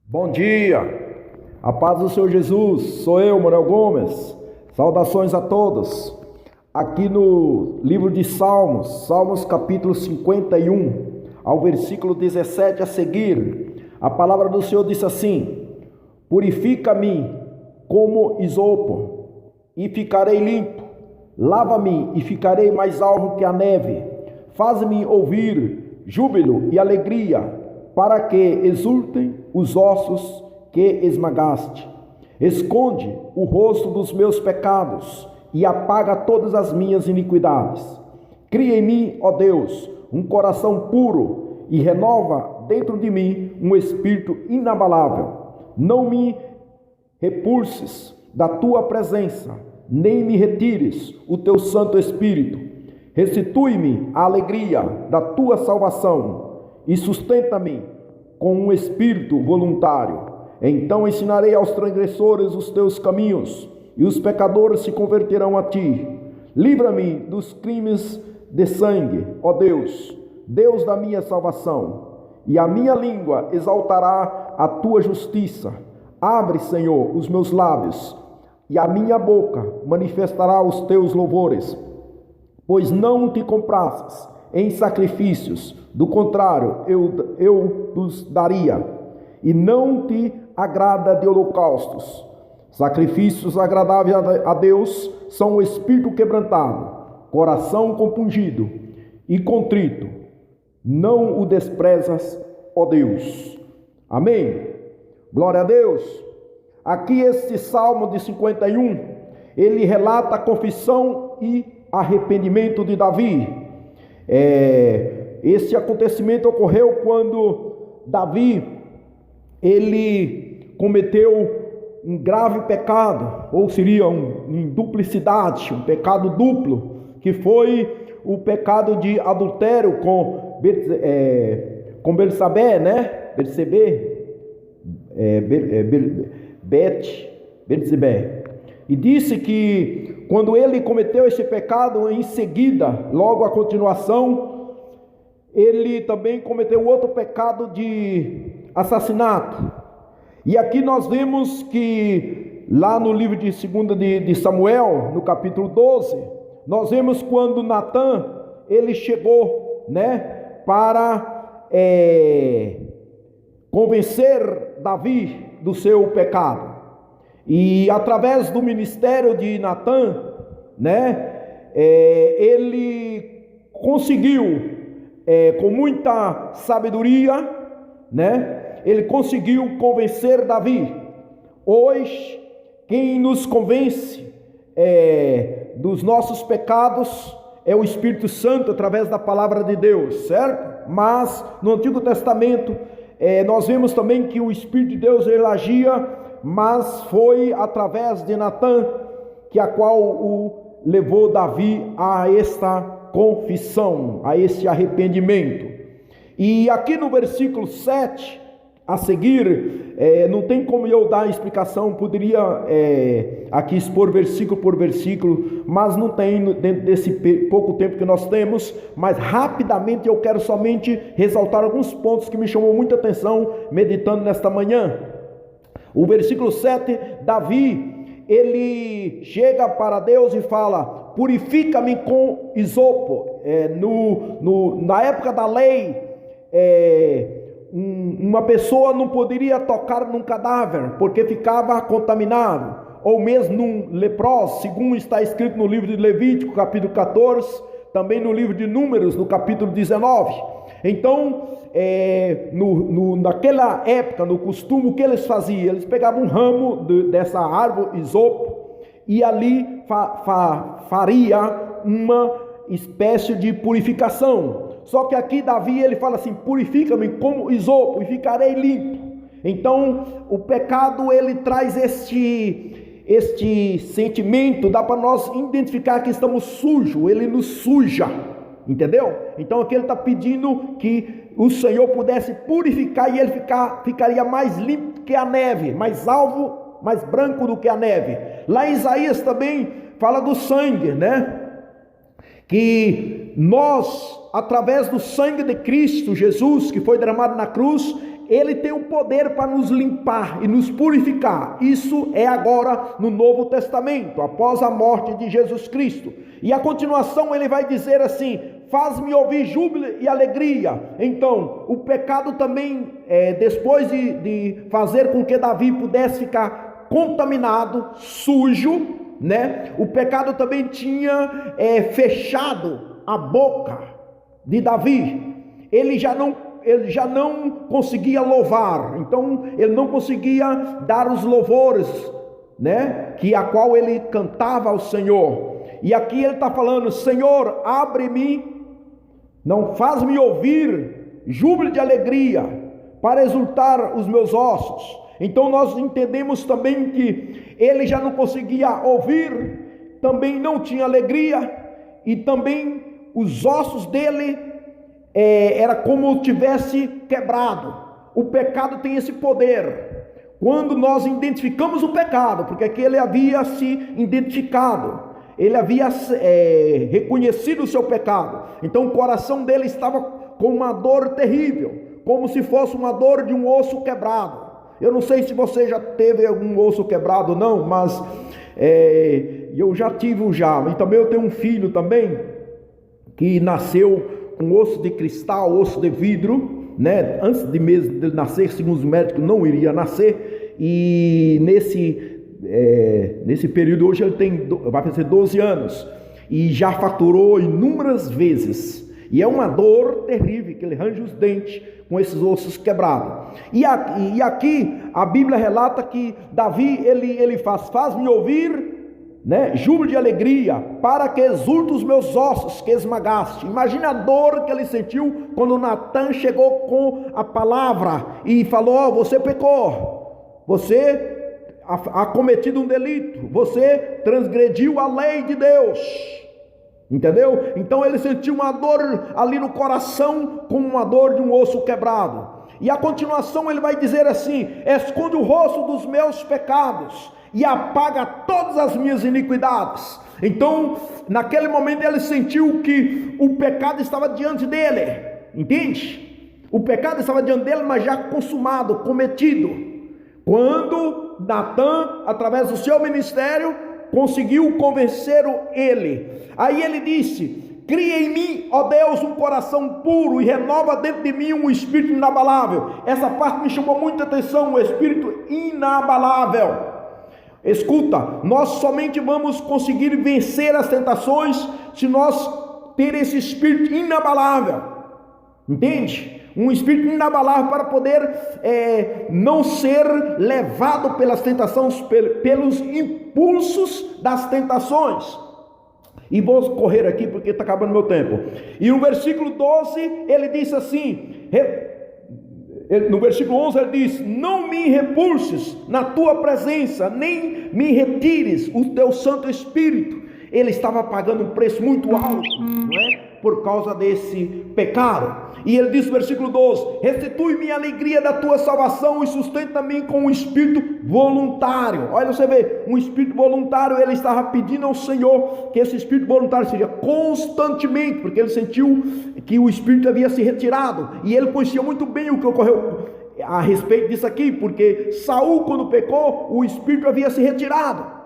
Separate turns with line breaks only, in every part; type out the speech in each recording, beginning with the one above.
Bom dia, a paz do Senhor Jesus, sou eu, Manuel Gomes, saudações a todos, aqui no livro de Salmos capítulo 51, ao versículo 17 a seguir, a palavra do Senhor diz assim: purifica-me como isopo, e ficarei limpo, lava-me e ficarei mais alvo que a neve, faz-me ouvir júbilo e alegria, para que exultem os ossos que esmagaste. Esconde o rosto dos meus pecados e apaga todas as minhas iniquidades. Cria em mim, ó Deus, um coração puro e renova dentro de mim um espírito inabalável. Não me repulses da tua presença, nem me retires o teu Santo Espírito. Restitui-me a alegria da tua salvação e sustenta-me com um espírito voluntário. Então ensinarei aos transgressores os teus caminhos, e os pecadores se converterão a ti. Livra-me dos crimes de sangue, ó Deus, Deus da minha salvação, e a minha língua exaltará a tua justiça. Abre, Senhor, os meus lábios, e a minha boca manifestará os teus louvores. Pois não te comprases em sacrifícios, do contrário, eu os daria, e não te agrada de holocaustos. Sacrifícios agradáveis a Deus são o espírito quebrantado, coração compungido e contrito. Não o desprezas, ó Deus. Amém. Glória a Deus. Aqui este Salmo de 51, ele relata a confissão e arrependimento de Davi. Esse acontecimento ocorreu quando Davi, ele cometeu um grave pecado, ou seria em duplicidade, um pecado duplo, que foi o pecado de adultério com Betsabé, né? Betsabé. E disse que quando ele cometeu esse pecado, em seguida, logo a continuação, ele também cometeu outro pecado de assassinato. E aqui nós vemos que lá no livro de 2 de Samuel, no capítulo 12, nós vemos quando Natã, ele chegou, né, para convencer Davi do seu pecado. E através do ministério de Natã, né, ele conseguiu, com muita sabedoria, né, ele conseguiu convencer Davi. Hoje, quem nos convence dos nossos pecados é o Espírito Santo, através da palavra de Deus, certo? Mas no Antigo Testamento, nós vemos também que o Espírito de Deus ele agia, mas foi através de Natã que a qual o levou Davi a esta confissão, a este arrependimento. E aqui no versículo 7 a seguir, não tem como eu dar a explicação, poderia aqui expor versículo por versículo, mas não tem dentro desse pouco tempo que nós temos. Mas rapidamente eu quero somente ressaltar alguns pontos que me chamou muita atenção meditando nesta manhã. O versículo 7, Davi, ele chega para Deus e fala: purifica-me com isopo. Na época da lei, uma pessoa não poderia tocar num cadáver, porque ficava contaminado, ou mesmo num leproso, segundo está escrito no livro de Levítico, capítulo 14, também no livro de Números, no capítulo 19. Então, naquela época, no costume, o que eles faziam? Eles pegavam um ramo dessa árvore, isopo, e ali faria uma espécie de purificação. Só que aqui Davi, ele fala assim: purifica-me como isopo e ficarei limpo. Então, o pecado, ele traz este sentimento, dá para nós identificar que estamos sujos, ele nos suja, entendeu? Então aqui ele está pedindo que o Senhor pudesse purificar, e ele ficaria mais limpo que a neve, mais alvo, mais branco do que a neve. Lá em Isaías também fala do sangue, né? Que nós, através do sangue de Cristo Jesus, que foi derramado na cruz, Ele tem o poder para nos limpar e nos purificar. Isso é agora no Novo Testamento, após a morte de Jesus Cristo. E a continuação ele vai dizer assim: faz-me ouvir júbilo e alegria. Então, o pecado também, depois de fazer com que Davi pudesse ficar contaminado, sujo, né? O pecado também tinha fechado a boca de Davi. Ele já não conseguia louvar, então ele não conseguia dar os louvores, né? A qual ele cantava ao Senhor. E aqui ele está falando: Senhor, abre-me, não faz-me ouvir júbilo de alegria, para exultar os meus ossos. Então nós entendemos também que ele já não conseguia ouvir, também não tinha alegria, e também os ossos dele era como tivesse quebrado. O pecado tem esse poder. Quando nós identificamos o pecado, porque aqui ele havia se identificado, ele havia reconhecido o seu pecado, então o coração dele estava com uma dor terrível, como se fosse uma dor de um osso quebrado. Eu não sei se você já teve algum osso quebrado ou não, mas eu já tive e também eu tenho um filho também, que nasceu com osso de cristal, osso de vidro, né? Antes de mesmo de nascer, segundo os médicos, não iria nascer. E nesse período, hoje ele vai fazer 12 anos, e já faturou inúmeras vezes, e é uma dor terrível, que ele arranja os dentes com esses ossos quebrados. E aqui a Bíblia relata que Davi, ele faz-me ouvir, né, júbilo de alegria, para que exulte os meus ossos que esmagaste. Imagina a dor que ele sentiu quando Natan chegou com a palavra e falou: você pecou, você ha cometido um delito, você transgrediu a lei de Deus, entendeu? Então ele sentiu uma dor ali no coração, como uma dor de um osso quebrado. E a continuação ele vai dizer assim: esconde o rosto dos meus pecados e apaga todas as minhas iniquidades. Então naquele momento ele sentiu que o pecado estava diante dele, entende? O pecado estava diante dele, mas já consumado, cometido, quando Natan, através do seu ministério, conseguiu convencer ele. Aí ele disse: cria em mim, ó Deus, um coração puro, e renova dentro de mim um espírito inabalável. Essa parte me chamou muita atenção, o espírito inabalável. Escuta, nós somente vamos conseguir vencer as tentações se nós ter esse espírito inabalável, entende? Um espírito inabalável para poder não ser levado pelas tentações, pelos impulsos das tentações. E vou correr aqui porque está acabando meu tempo. E no versículo 12 ele diz assim, no versículo 11 ele diz: não me repulses na tua presença, nem me retires o teu Santo Espírito. Ele estava pagando um preço muito alto, não é? Por causa desse pecado. E ele diz no versículo 12: restitui-me a alegria da tua salvação e sustenta-me com um espírito voluntário. Olha, você vê, um espírito voluntário. Ele estava pedindo ao Senhor que esse espírito voluntário seja constantemente, porque ele sentiu que o espírito havia se retirado, e ele conhecia muito bem o que ocorreu a respeito disso aqui, porque Saul, quando pecou, o espírito havia se retirado.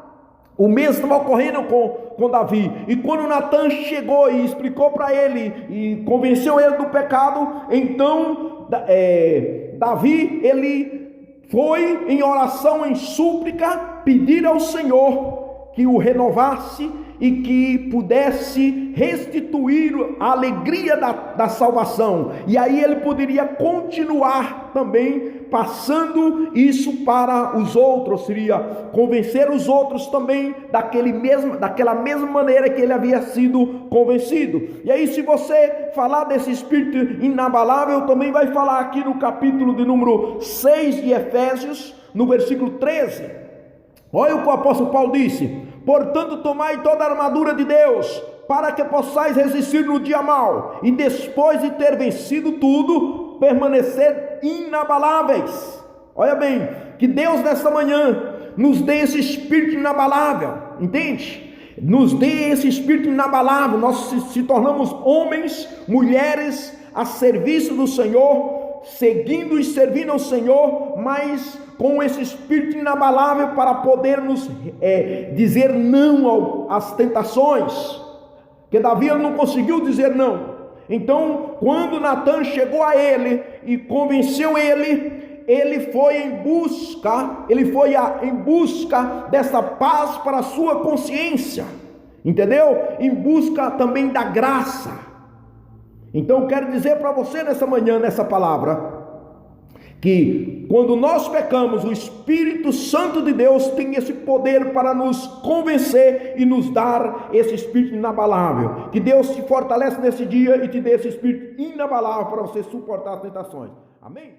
O mesmo estava ocorrendo com Davi. E quando Natan chegou e explicou para ele e convenceu ele do pecado, então Davi, ele foi em oração, em súplica, pedir ao Senhor que o renovasse e que pudesse restituir a alegria da salvação. E aí ele poderia continuar também passando isso para os outros, seria convencer os outros também daquela mesma maneira que ele havia sido convencido. E aí, se você falar desse espírito inabalável, também vai falar aqui no capítulo de número 6 de Efésios, no versículo 13. Olha o que o apóstolo Paulo disse: portanto, tomai toda a armadura de Deus, para que possais resistir no dia mau, e depois de ter vencido tudo, permanecer inabaláveis. Olha bem, que Deus nesta manhã nos dê esse espírito inabalável, entende? Nos dê esse espírito inabalável. Nós se tornamos homens, mulheres a serviço do Senhor, seguindo e servindo ao Senhor, mas com esse espírito inabalável para poder nos dizer não às tentações, que Davi não conseguiu dizer não. Então, quando Natan chegou a ele e convenceu ele foi em busca dessa paz para a sua consciência, entendeu? Em busca também da graça. Então, eu quero dizer para você nessa manhã, nessa palavra, que quando nós pecamos, o Espírito Santo de Deus tem esse poder para nos convencer e nos dar esse espírito inabalável. Que Deus te fortalece nesse dia e te dê esse espírito inabalável para você suportar as tentações. Amém?